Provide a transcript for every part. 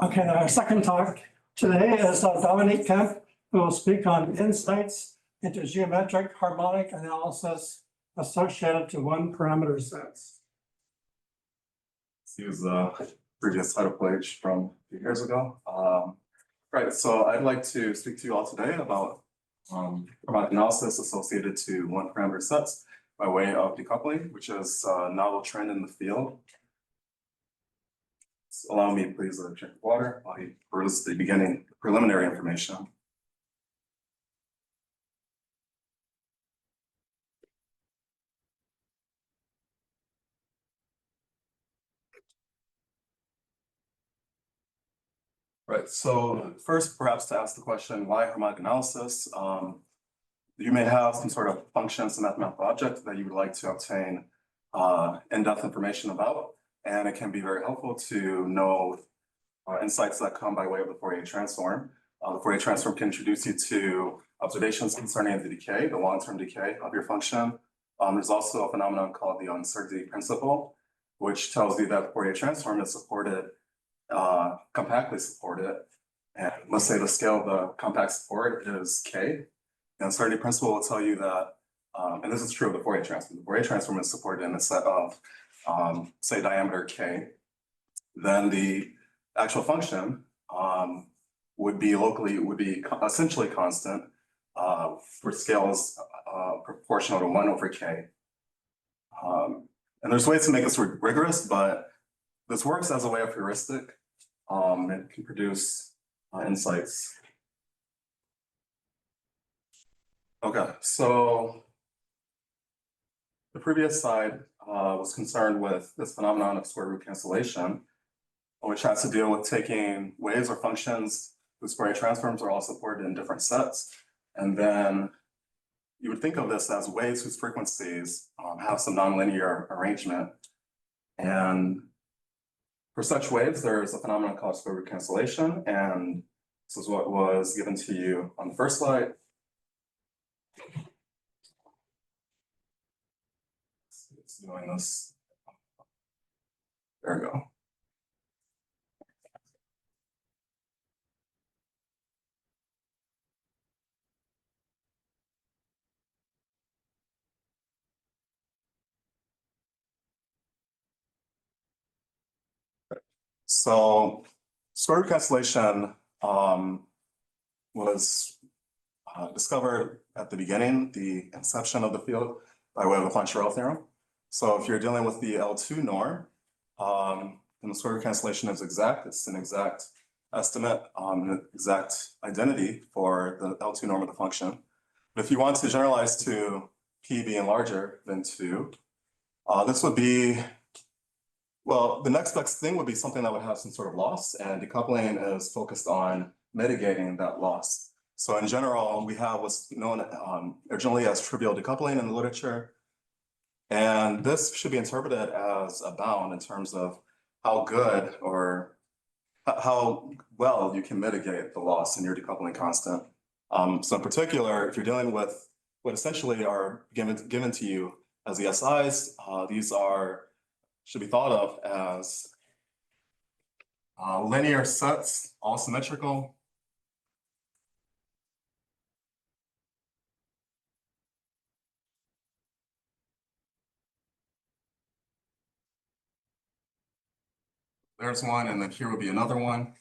Okay, our second talk today is Dominique Kemp, who will speak on insights into geometric harmonic analysis associated to one parameter sets. Let's use the previous title page from a few years ago. Right, so I'd like to speak to you all today about harmonic analysis associated to one parameter sets by way of decoupling, which is a novel trend in the field. Allow me, please, to drink water while you peruse the beginning preliminary information. Right, so first, perhaps to ask the question, why harmonic analysis? You may have some sort of function, some mathematical object that you would like to obtain in-depth information about, and it can be very helpful to know insights that come by way of the Fourier transform. The Fourier transform can introduce you to observations concerning the decay, the long-term decay of your function. There's also a phenomenon called the uncertainty principle, which tells you that the Fourier transform is supported, compactly supported. And let's say the scale of the compact support is K. The uncertainty principle will tell you that, and this is true of the Fourier transform. The Fourier transform is supported in a set of, say, diameter K. Then the actual function would be essentially constant for scales proportional to 1 over K. And there's ways to make this rigorous, but this works as a way of heuristic. It can produce insights. Okay, so the previous slide was concerned with this phenomenon of square root cancellation, which has to deal with taking waves or functions whose Fourier transforms are all supported in different sets. And then you would think of this as waves whose frequencies have some nonlinear arrangement. And for such waves, there's a phenomenon called square root cancellation. And this is what was given to you on the first slide. It's doing this. There we go. So square root cancellation was discovered at the beginning, the inception of the field, by way of the Postdoctoral theorem. So if you're dealing with the L2 norm, then the square root cancellation is exact. It's an exact estimate, an exact identity for the L2 norm of the function. But if you want to generalize to P being larger than 2, this would be, well, the next best thing would be something that would have some sort of loss, and decoupling is focused on mitigating that loss. So in general, we have what's known originally as trivial decoupling in the literature. And this should be interpreted as a bound in terms of how good or how well you can mitigate the loss in your decoupling constant. So in particular, if you're dealing with what essentially are given to you as the SIs, these should be thought of as linear sets, all symmetrical. There's one, and then here would be another one.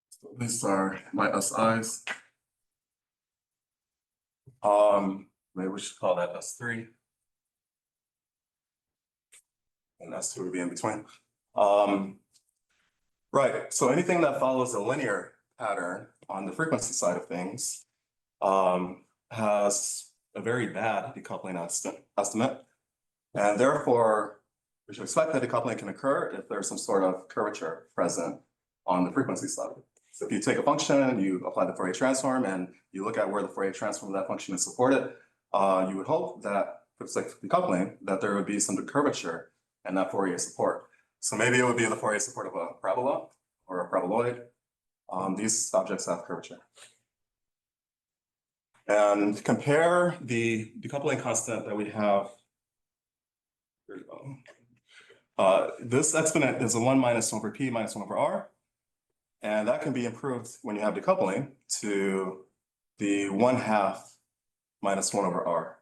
So these are my SIs. Maybe we should call that S3. And S2 would be in between. Right, so anything that follows a linear pattern on the frequency side of things has a very bad decoupling estimate. And therefore, we should expect that decoupling can occur if there's some sort of curvature present on the frequency side. So if you take a function, you apply the Fourier transform, and you look at where the Fourier transform of that function is supported, you would hope that for the sake of decoupling, that there would be some curvature in that Fourier support. So maybe it would be the Fourier support of a parabola or a paraboloid. These objects have curvature. And compare the decoupling constant that we have. Here we go. This exponent is a 1 minus 1 over p minus 1 over r. And that can be improved when you have decoupling to the 1/2 minus 1 over r.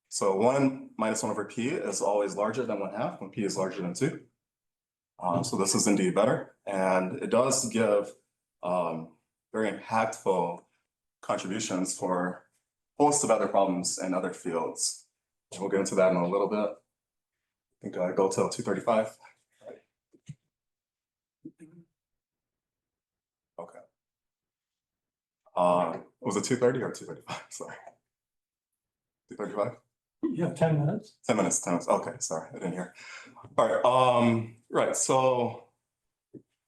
So 1 minus 1 over p is always larger than 1/2 when p is larger than 2. So this is indeed better. And it does give very impactful contributions for a host of other problems and other fields. We'll get into that in a little bit. I think I go till 2:35. Okay. Was it 2:30 or 2:35? Sorry. 2:35? You have 10 minutes. 10 minutes, 10 minutes. Okay, sorry, I didn't hear. All right, right, so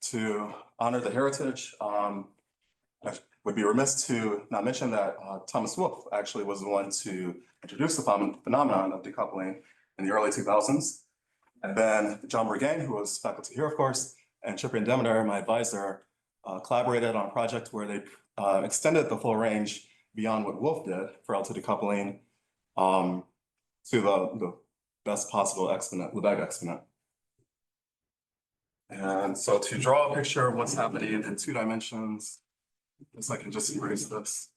to honor the heritage, I would be remiss to not mention that Thomas Wolfe actually was the one to introduce the phenomenon of decoupling in the early 2000s. And then John Bourgain, who was faculty here, of course, and Chipper and Demeter, my advisor, collaborated on a project where they extended the full range beyond what Wolfe did for L2 decoupling to the best possible exponent, Lebesgue exponent. And so to draw a picture of what's happening in 2 dimensions, I can just erase this.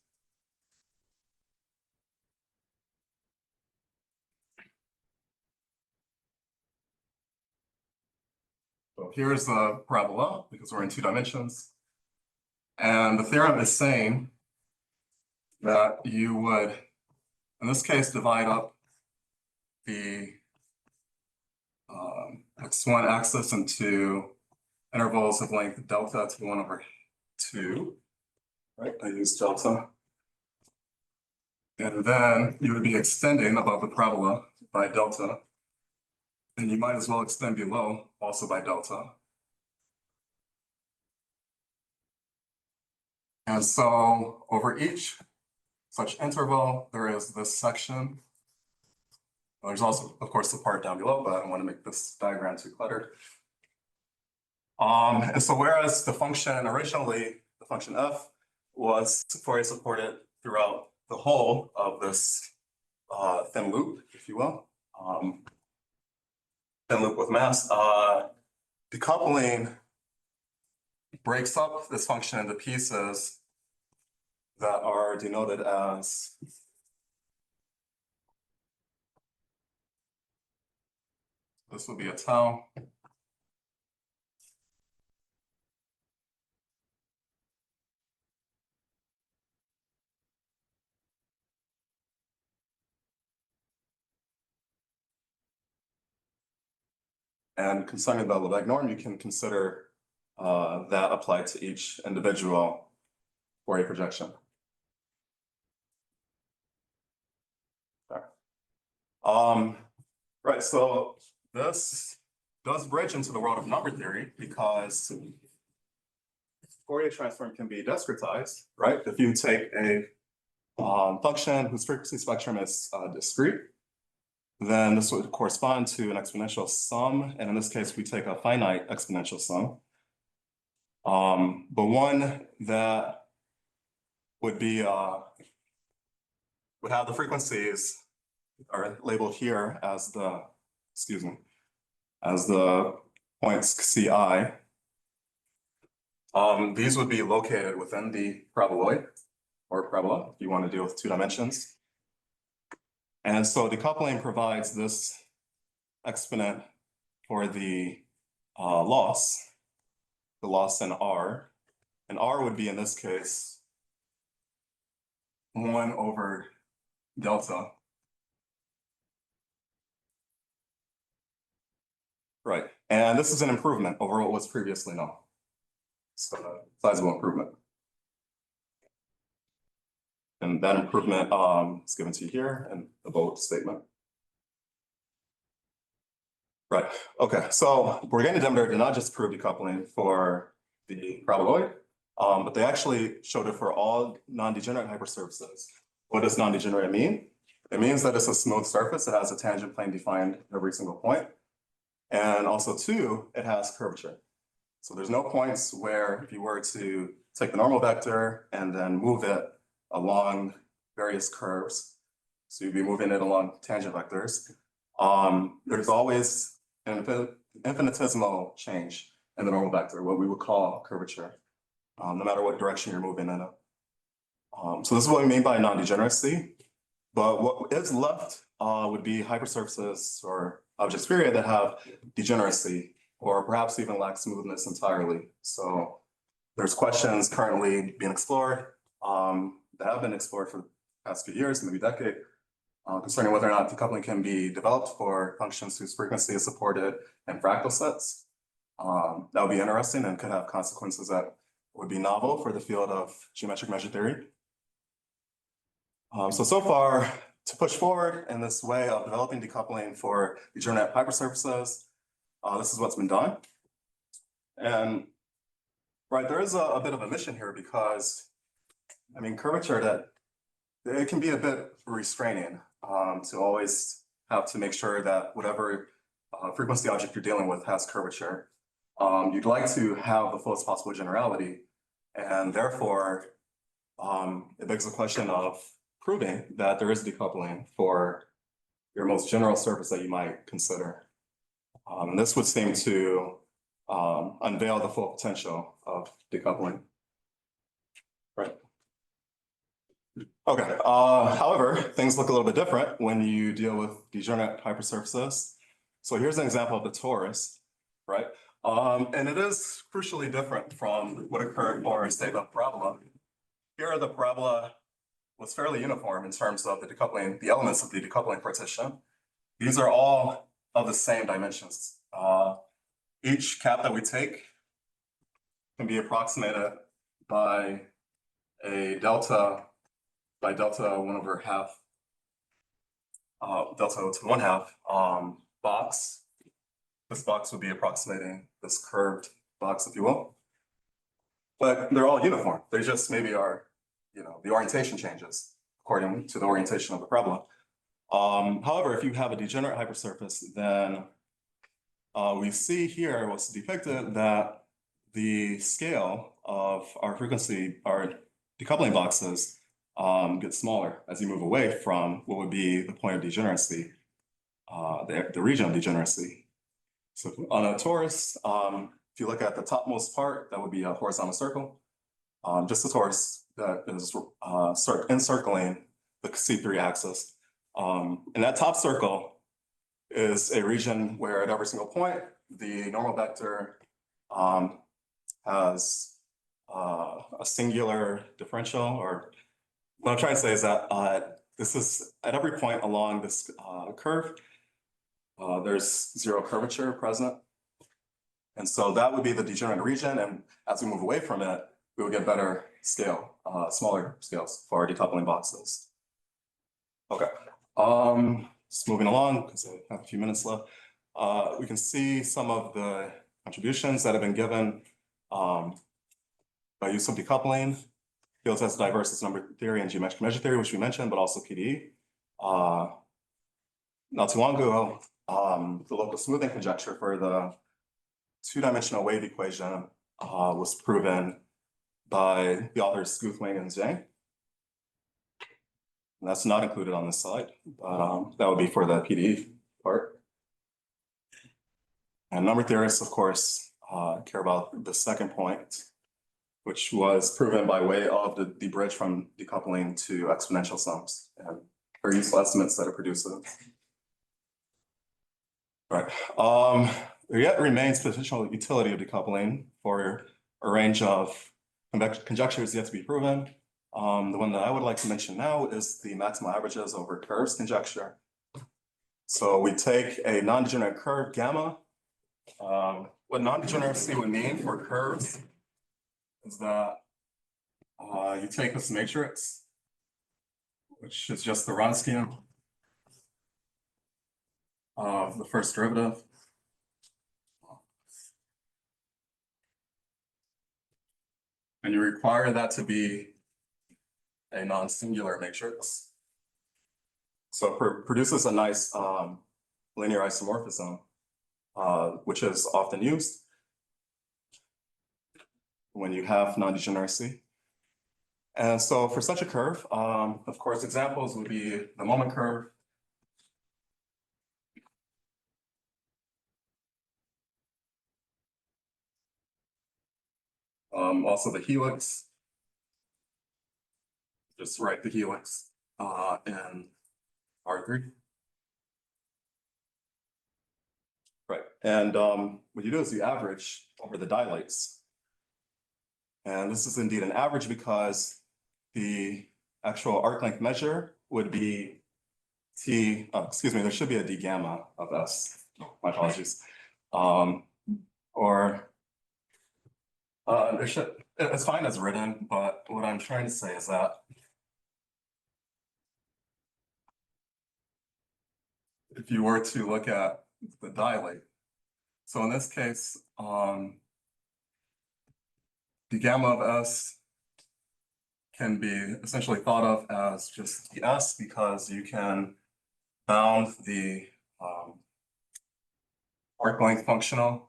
So here's the parabola, because we're in 2 dimensions. And the theorem is saying that you would, in this case, divide up the x1 axis into intervals of length delta to 1/2. Right, I use delta. And then you would be extending above the parabola by delta. And you might as well extend below also by delta. And so over each such interval, there is this section. There's also, of course, the part down below, but I don't want to make this diagram too cluttered. And so whereas the function originally, the function f, was Fourier supported throughout the whole of this thin loop, if you will, thin loop with mass, decoupling breaks up this function into pieces that are denoted as this would be a tau. And concerning the Lebesgue norm, you can consider that applied to each individual Fourier projection. Right, so this does bridge into the world of number theory because Fourier transform can be discretized, right? If you take a function whose frequency spectrum is discrete, then this would correspond to an exponential sum. And in this case, we take a finite exponential sum. But one that would be, would have the frequencies are labeled here as the, as the points Ci. These would be located within the paraboloid or parabola, if you want to deal with 2 dimensions. And so decoupling provides this exponent for the loss in R. And R would be, in this case, 1 over delta. Right, and this is an improvement over what was previously known. So a sizable improvement. And that improvement is given to you here in the bold statement. Right, okay, so Bourgain and Demeter did not just prove decoupling for the paraboloid, but they actually showed it for all non-degenerate hypersurfaces. What does non-degenerate mean? It means that it's a smooth surface. It has a tangent plane defined at every single point. And also, 2, it has curvature. So there's no points where if you were to take the normal vector and then move it along various curves. So you'd be moving it along tangent vectors. There's always an infinitesimal change in the normal vector, what we would call curvature, no matter what direction you're moving in it. So this is what we mean by non-degeneracy. But what is left would be hypersurfaces or objects period that have degeneracy, or perhaps even lack smoothness entirely. So there's questions currently being explored that have been explored for the past few years, maybe decade, concerning whether or not decoupling can be developed for functions whose frequency is supported in fractal sets. That would be interesting and could have consequences that would be novel for the field of geometric measure theory. So far, to push forward in this way of developing decoupling for degenerate hypersurfaces, this is what's been done. And right, there is a bit of a mission here because, I mean, curvature, that it can be a bit restraining to always have to make sure that whatever frequency object you're dealing with has curvature. You'd like to have the fullest possible generality, and therefore it begs the question of proving that there is decoupling for your most general surface that you might consider. This would seem to unveil the full potential of decoupling. Right. Okay. However, things look a little bit different when you deal with degenerate hypersurfaces. So here's an example of the torus, right? And it is crucially different from what occurred for a state of parabola. Here, the parabola was fairly uniform in terms of the decoupling, the elements of the decoupling partition. These are all of the same dimensions. Each cap that we take can be approximated by a delta 1/2, delta to 1/2 box. This box would be approximating this curved box, if you will. But they're all uniform. They just maybe are, the orientation changes according to the orientation of the parabola. However, if you have a degenerate hypersurface, then we see here what's depicted, that the scale of our frequency, our decoupling boxes, gets smaller as you move away from what would be the point of degeneracy, the region of degeneracy. So on a torus, if you look at the topmost part, that would be a horizontal circle, just a torus that is encircling the C3 axis. And that top circle is a region where at every single point, the normal vector has a singular differential, or what I'm trying to say is that this is at every point along this curve, there's zero curvature present. And so that would be the degenerate region. And as we move away from it, we would get better scale, smaller scales for our decoupling boxes. Okay, just moving along because I have a few minutes left. We can see some of the contributions that have been given by use of decoupling. Fields as diverse as number theory and geometric measure theory, which we mentioned, but also PDE. Not too long ago, the local smoothing conjecture for the two-dimensional wave equation was proven by the authors Guthwing and Zhang. And that's not included on this slide, but that would be for the PDE part. And number theorists, of course, care about the second point, which was proven by way of the bridge from decoupling to exponential sums and very useful estimates that it produces. Right. There yet remains potential utility of decoupling for a range of conjectures yet to be proven. The one that I would like to mention now is the maximal averages over curves conjecture. So we take a non-degenerate curve gamma. What non-degeneracy would mean for curves is that you take this matrix, which is just the Wronskian of the first derivative. And you require that to be a non-singular matrix. So it produces a nice linear isomorphism, which is often used when you have non-degeneracy. And so for such a curve, of course, examples would be the moment curve. Also the helix. Just write the helix in R3. Right, and what you do is you average over the dilates. And this is indeed an average because the actual arc length measure would be T, excuse me, there should be a D gamma of S, my apologies. There should, it's fine as written, but what I'm trying to say is that if you were to look at the dilate, so in this case, the gamma of S can be essentially thought of as just the S because you can bound the arc length functional.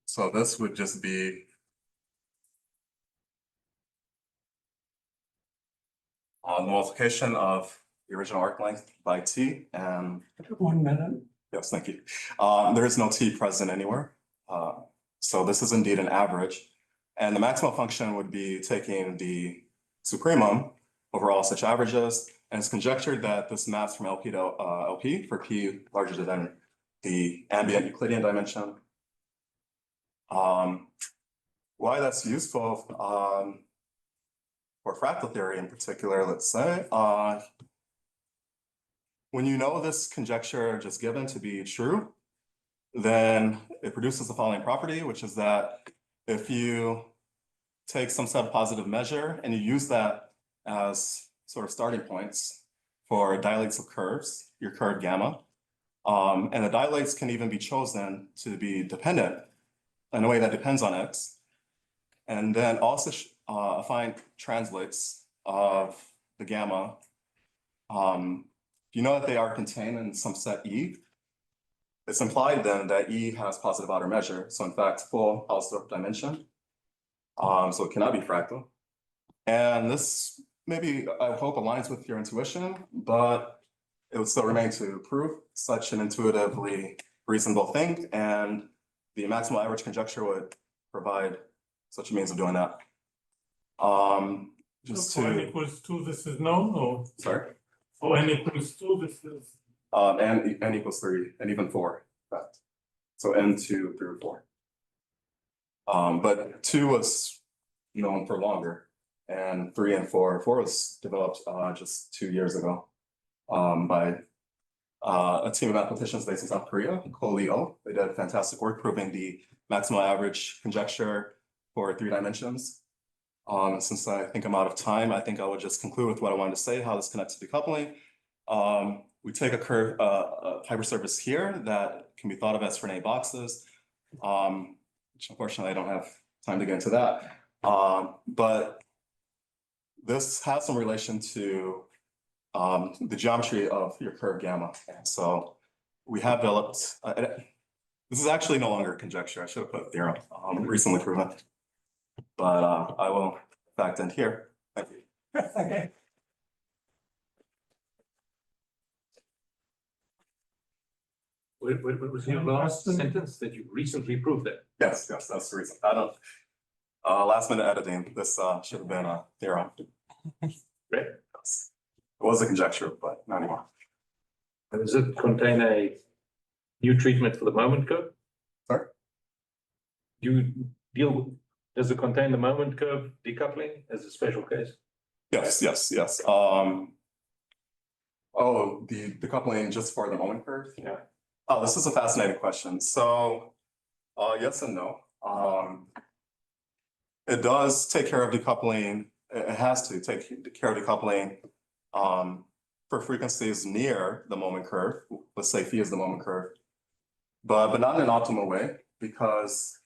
So this would just be the multiplication of the original arc length by T, and 1 minute. yes, thank you. There is no T present anywhere. So this is indeed an average. And the maximal function would be taking the supremum over all such averages. And it's conjectured that this maps from LP to LP for P larger than the ambient Euclidean dimension. Why that's useful for fractal theory in particular, let's say, when you know this conjecture just given to be true, then it produces the following property, which is that if you take some set of positive measure and you use that as sort of starting points for dilates of curves, your curve gamma, and the dilates can even be chosen to be dependent in a way that depends on X. And then also find translates of the gamma. You know that they are contained in some set E. It's implied then that E has positive outer measure. So in fact, full Hausdorff dimension. So it cannot be fractal. And this maybe, I hope, aligns with your intuition, but it would still remain to prove such an intuitively reasonable thing. And the maximal average conjecture would provide such a means of doing that. Just So for n to, equals 2, this is known, or sorry, for n equals 2, this is. and n equals 3, and even 4, in fact. So n2 through 4. But 2 was known for longer, and 3 and 4 was developed just 2 years ago by a team of mathematicians based in South Korea, Ko-Leo. They did fantastic work proving the maximal average conjecture for 3 dimensions. Since I think I'm out of time, I think I would just conclude with what I wanted to say, how this connects to decoupling. We take a curve, a hypersurface here that can be thought of as Fourier boxes, which unfortunately I don't have time to get into that. But this has some relation to the geometry of your curve gamma. And so we have developed, this is actually no longer a conjecture. I should have put theorem, recently proven. But I will in fact end here. Thank you. Okay. What was your last sentence that you recently proved that? Yes, that's the reason. I don't, last minute editing, this should have been a theorem. Right. It was a conjecture, but not anymore. And does it contain a new treatment for the moment curve? Sorry? Does it contain the moment curve decoupling as a special case? Yes. Oh, the decoupling just for the moment curve? Yeah. Oh, this is a fascinating question. So, yes and no. It does take care of decoupling. It has to take care of decoupling for frequencies near the moment curve. Let's say phi is the moment curve, but not in an optimal way, because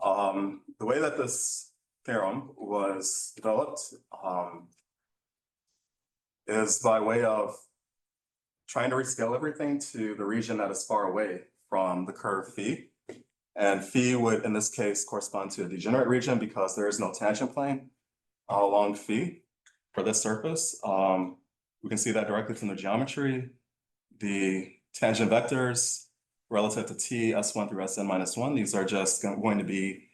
The way that this theorem was developed is by way of trying to rescale everything to the region that is far away from the curve phi. And phi would, in this case, correspond to a degenerate region because there is no tangent plane along phi for this surface. We can see that directly from the geometry. The tangent vectors relative to t, s1 through sn minus 1, these are just going to be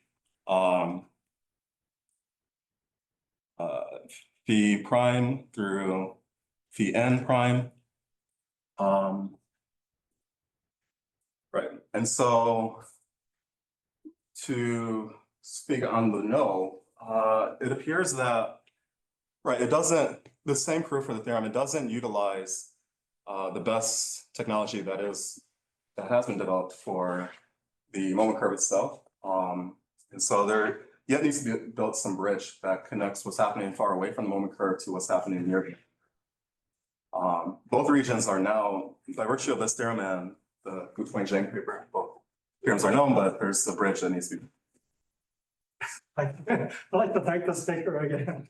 phi prime through phi n prime. Right, and so to speak on the no, it appears that, right, it doesn't, the same proof for the theorem, it doesn't utilize the best technology that has been developed for the moment curve itself. And so there yet needs to be built some bridge that connects what's happening far away from the moment curve to what's happening near. Both regions are now, by virtue of this theorem and the Decoupling paper, both theorems are known, but there's a bridge that needs to be. I'd like to thank the speaker again.